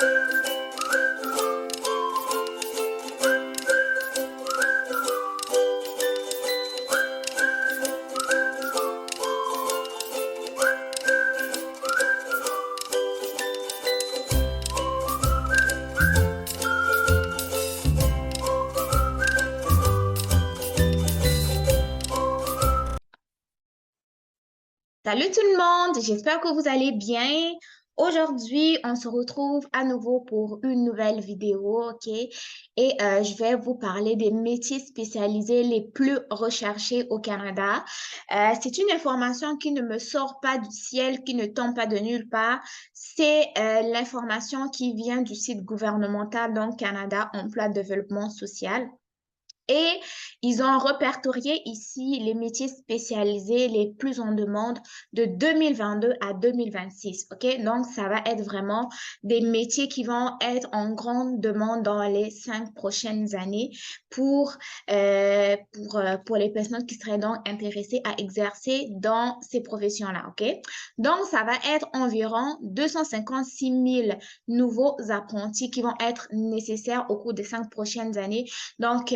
Salut tout le monde, j'espère que vous allez bien. Aujourd'hui, on se retrouve à nouveau pour une nouvelle vidéo, ok? Et je vais vous parler des métiers spécialisés les plus recherchés au Canada. C'est une information qui ne me sort pas du ciel, qui ne tombe pas de nulle part. C'est l'information qui vient du site gouvernemental, donc Canada Emploi Développement Social. Et ils ont répertorié ici les métiers spécialisés les plus en demande de 2022 à 2026. OK? Donc, ça va être vraiment des métiers qui vont être en grande demande dans les 5 prochaines années pour, pour les personnes qui seraient donc intéressées à exercer dans ces professions-là. OK? Donc, ça va être environ 256 000 nouveaux apprentis qui vont être nécessaires au cours des 5 prochaines années. Donc,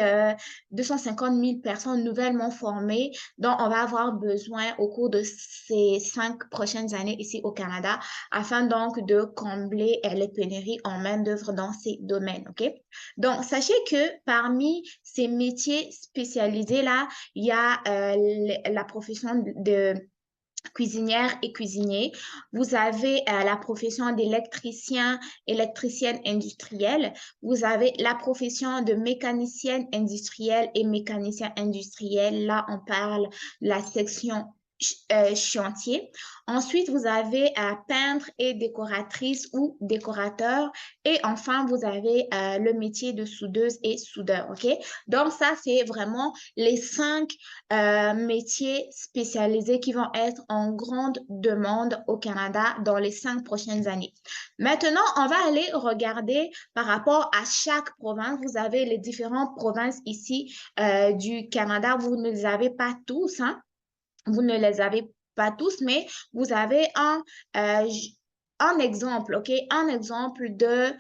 250 000 personnes nouvellement formées dont on va avoir besoin au cours de ces 5 prochaines années ici au Canada afin donc de combler les pénuries en main-d'œuvre dans ces domaines. OK? Donc, sachez que parmi ces métiers spécialisés-là, il y a la profession de cuisinière et cuisinier. Vous avez la profession d'électricien, électricienne industrielle. Vous avez la profession de mécanicienne industrielle et mécanicien industriel. Là, on parle de la section chantier. Ensuite, vous avez peintre et décoratrice ou décorateur. Et enfin, vous avez le métier de soudeuse et soudeur. OK? Donc, ça, c'est vraiment les 5 métiers spécialisés qui vont être en grande demande au Canada dans les 5 prochaines années. Maintenant, on va aller regarder par rapport à chaque province. Vous avez les différentes provinces ici du Canada. Vous ne les avez pas tous, hein? Vous ne les avez pas tous, mais vous avez euh, un exemple, OK? Un exemple de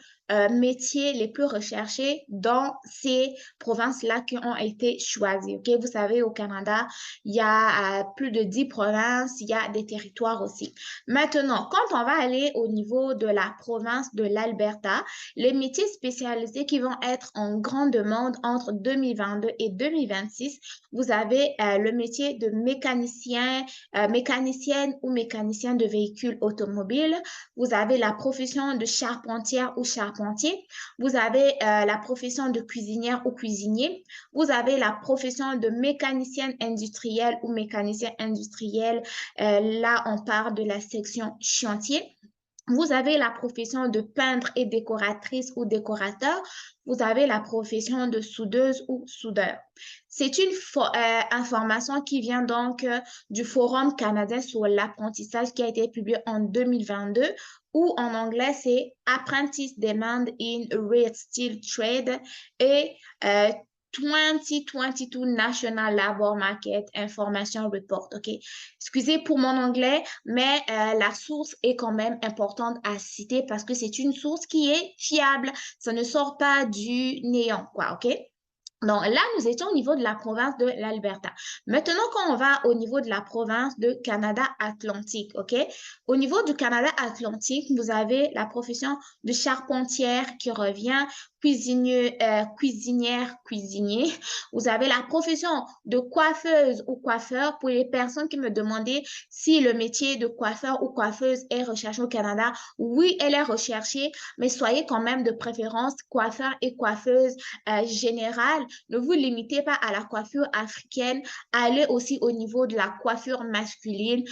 métiers les plus recherchés dans ces provinces-là qui ont été choisies, OK? Vous savez, au Canada, il y a plus de 10 provinces, il y a des territoires aussi. Maintenant, quand on va aller au niveau de la province de l'Alberta, les métiers spécialisés qui vont être en grande demande entre 2022 et 2026, vous avez le métier de mécanicien, mécanicienne ou mécanicien de véhicules automobiles. Vous avez la profession de charpentière ou charpentier. Vous avez la profession de cuisinière ou cuisinier. Vous avez la profession de mécanicienne industrielle ou mécanicien industriel. Là, on parle de la section chantier. Vous avez la profession de peintre et décoratrice ou décorateur. Vous avez la profession de soudeuse ou soudeur. C'est une information qui vient donc du Forum canadien sur l'apprentissage qui a été publié en 2022, ou en anglais, c'est Apprentice Demand in Real Steel Trade et 2022 National Labor Market Information Report. OK? Excusez pour mon anglais, mais la source est quand même importante à citer parce que c'est une source qui est fiable. Ça ne sort pas du néant, quoi. OK? Donc là, nous étions au niveau de la province de l'Alberta. Maintenant, quand on va au niveau de la province de Canada-Atlantique, OK? Au niveau du Canada-Atlantique, vous avez la profession de charpentière qui revient, cuisinière, cuisinier. Vous avez la profession de coiffeuse ou coiffeur pour les personnes qui me demandaient si le métier de coiffeur ou coiffeuse est recherché au Canada. Oui, elle est recherchée, mais soyez quand même de préférence coiffeur et coiffeuse générale. Ne vous limitez pas à la coiffure africaine, allez aussi au niveau de la coiffure masculine.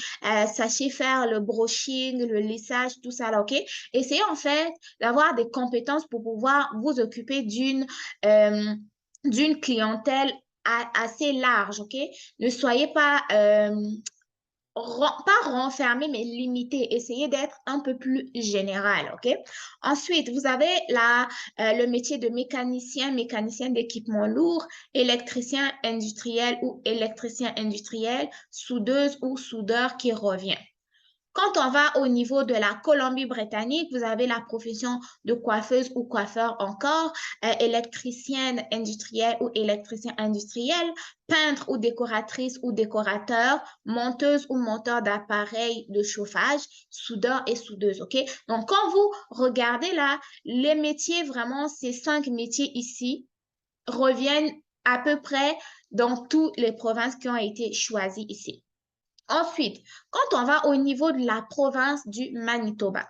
Sachez faire le brushing, le lissage, tout ça là, OK? Essayez en fait d'avoir des compétences pour pouvoir vous occuper d'une clientèle assez large, OK? Ne soyez pas renfermé, mais limité. Essayez d'être un peu plus général, OK? Ensuite, vous avez le métier de mécanicien, mécanicien d'équipement lourd, électricien industriel ou électricien industriel, soudeuse ou soudeur qui revient. Quand on va au niveau de la Colombie-Britannique, vous avez la profession de coiffeuse ou coiffeur encore, électricienne industrielle ou électricien industriel, peintre ou décoratrice ou décorateur, monteuse ou monteur d'appareils de chauffage, soudeur et soudeuse, OK? Donc, quand vous regardez là, les métiers, vraiment, ces 5 métiers ici reviennent à peu près dans toutes les provinces qui ont été choisies ici. Ensuite, quand on va au niveau de la province du Manitoba,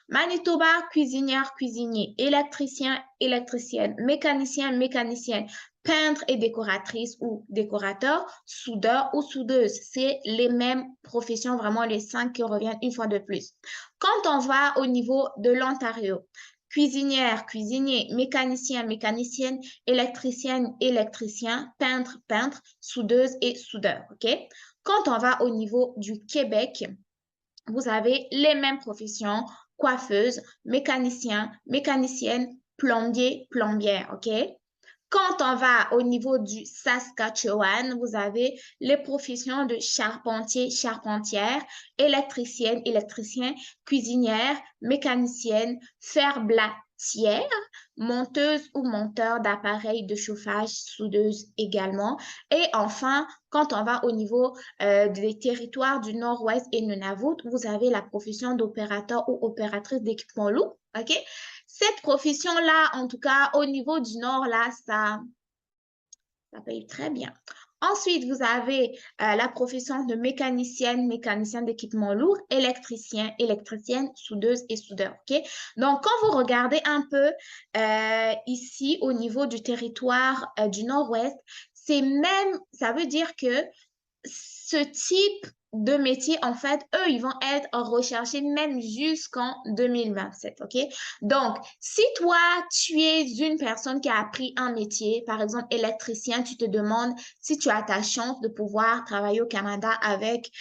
Manitoba, cuisinière, cuisinier, électricien, électricienne, mécanicien, mécanicienne, peintre et décoratrice ou décorateur, soudeur ou soudeuse. C'est les mêmes professions, vraiment les 5 qui reviennent une fois de plus. Quand on va au niveau de l'Ontario, cuisinière, cuisinier, mécanicien, mécanicienne, électricienne, électricien, peintre, peintre, soudeuse et soudeur. OK? Quand on va au niveau du Québec, vous avez les mêmes professions, coiffeuse, mécanicien, mécanicienne, plombier, plombière, OK? Quand on va au niveau du Saskatchewan, vous avez les professions de charpentier, charpentière, électricienne, électricien, cuisinière, mécanicienne, ferblantière, monteuse ou monteur d'appareils de chauffage, soudeuse également. Et enfin, quand on va au niveau des territoires du Nord-Ouest et Nunavut, vous avez la profession d'opérateur ou opératrice d'équipement lourd, OK? Cette profession-là, en tout cas, au niveau du Nord, là, ça paye très bien. Ensuite, vous avez la profession de mécanicienne, mécanicien d'équipement lourd, électricien, électricienne, soudeuse et soudeur. OK? Donc, quand vous regardez un peu ici au niveau du territoire du Nord-Ouest, c'est même, ça veut dire que ce type de métier, en fait, eux, ils vont être recherchés même jusqu'en 2027, OK? Donc, si toi, tu es une personne qui a appris un métier, par exemple électricien, tu te demandes si tu as ta chance de pouvoir travailler au Canada avec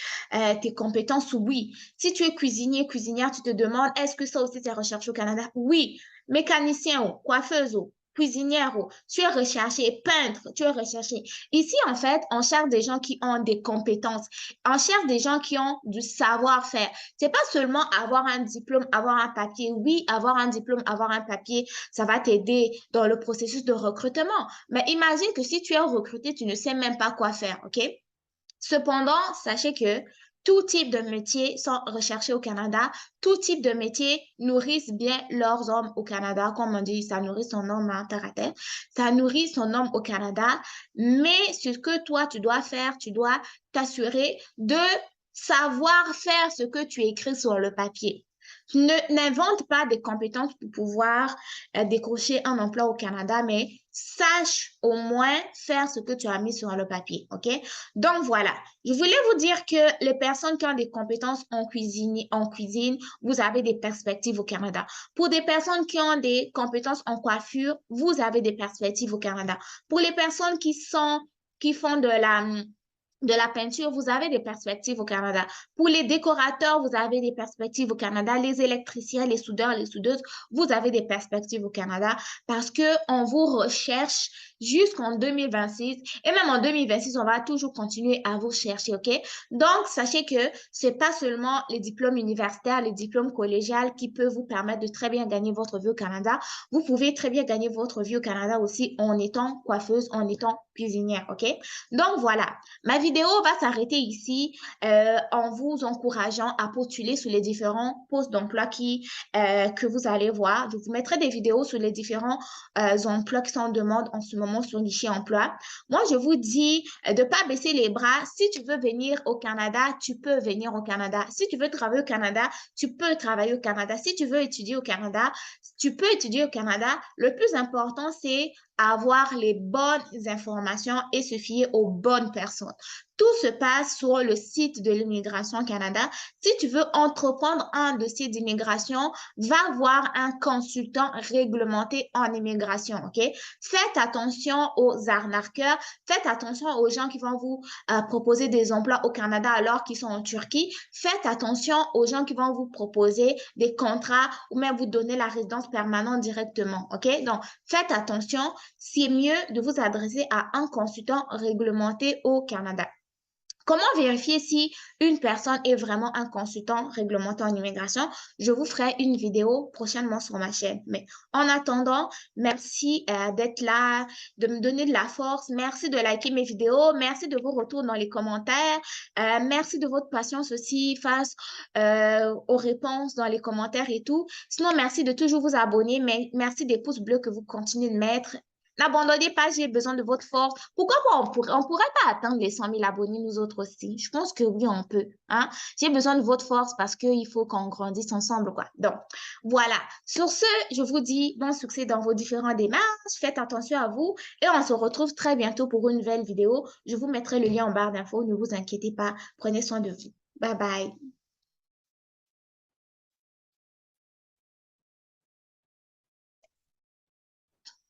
tes compétences, oui. Si tu es cuisinier, cuisinière, tu te demandes, est-ce que ça aussi, c'est recherché au Canada? Oui. Mécanicien ou coiffeuse ou cuisinière ou tu es recherché, peintre, tu es recherché. Ici, en fait, on cherche des gens qui ont des compétences. On cherche des gens qui ont du savoir-faire. C'est pas seulement avoir un diplôme, avoir un papier. Oui, avoir un diplôme, avoir un papier, ça va t'aider dans le processus de recrutement. Mais imagine que si tu es recruté, tu ne sais même pas quoi faire, OK? Cependant, sachez que tout type de métier sont recherchés au Canada. Tout type de métier nourrissent bien leurs hommes au Canada. Comme on dit, ça nourrit son homme à terre à terre. Ça nourrit son homme au Canada. Mais ce que toi, tu dois faire, tu dois t'assurer de savoir faire ce que tu écris sur le papier. N'invente pas des compétences pour pouvoir décrocher un emploi au Canada, mais sache au moins faire ce que tu as mis sur le papier, OK? Donc voilà, je voulais vous dire que les personnes qui ont des compétences en cuisine, vous avez des perspectives au Canada. Pour des personnes qui ont des compétences en coiffure, vous avez des perspectives au Canada. Pour les personnes qui font de la peinture, vous avez des perspectives au Canada. Pour les décorateurs, vous avez des perspectives au Canada. Les électriciens, les soudeurs, les soudeuses, vous avez des perspectives au Canada parce qu'on vous recherche jusqu'en 2026 et même en 2026, on va toujours continuer à vous chercher, OK? Donc, sachez que c'est pas seulement les diplômes universitaires, les diplômes collégiales qui peuvent vous permettre de très bien gagner votre vie au Canada. Vous pouvez très bien gagner votre vie au Canada aussi en étant coiffeuse, en étant cuisinière, OK? Donc, voilà. Ma vidéo va s'arrêter ici en vous encourageant à postuler sur les différents postes d'emploi que vous allez voir. Je vous mettrai des vidéos sur les différents emplois qui sont en demande en ce moment sur Guichet Emploi. Moi, je vous dis de ne pas baisser les bras. Si tu veux venir au Canada, tu peux venir au Canada. Si tu veux travailler au Canada, tu peux travailler au Canada. Si tu veux étudier au Canada, tu peux étudier au Canada. Le plus important, c'est avoir les bonnes informations et se fier aux bonnes personnes. Tout se passe sur le site de l'Immigration Canada. Si tu veux entreprendre un dossier d'immigration, va voir un consultant réglementé en immigration, OK? Faites attention aux arnaqueurs, faites attention aux gens qui vont vous proposer des emplois au Canada alors qu'ils sont en Turquie. Faites attention aux gens qui vont vous proposer des contrats ou même vous donner la résidence permanente directement, OK? Donc, faites attention, c'est mieux de vous adresser à un consultant réglementé au Canada. Comment vérifier si une personne est vraiment un consultant réglementé en immigration? Je vous ferai une vidéo prochainement sur ma chaîne. Mais en attendant, merci d'être là, de me donner de la force. Merci de liker mes vidéos. Merci de vos retours dans les commentaires. Merci de votre patience aussi face aux réponses dans les commentaires et tout. Sinon, merci de toujours vous abonner. Mais merci des pouces bleus que vous continuez de mettre. N'abandonnez pas, j'ai besoin de votre force. Pourquoi pas on pourrait pas atteindre les 100 000 abonnés nous autres aussi? Je pense que oui, on peut. Hein? J'ai besoin de votre force parce qu'il faut qu'on grandisse ensemble, quoi. Donc, voilà. Sur ce, je vous dis bon succès dans vos différentes démarches. Faites attention à vous et on se retrouve très bientôt pour une nouvelle vidéo. Je vous mettrai le lien en barre d'infos. Ne vous inquiétez pas. Prenez soin de vous. Bye bye.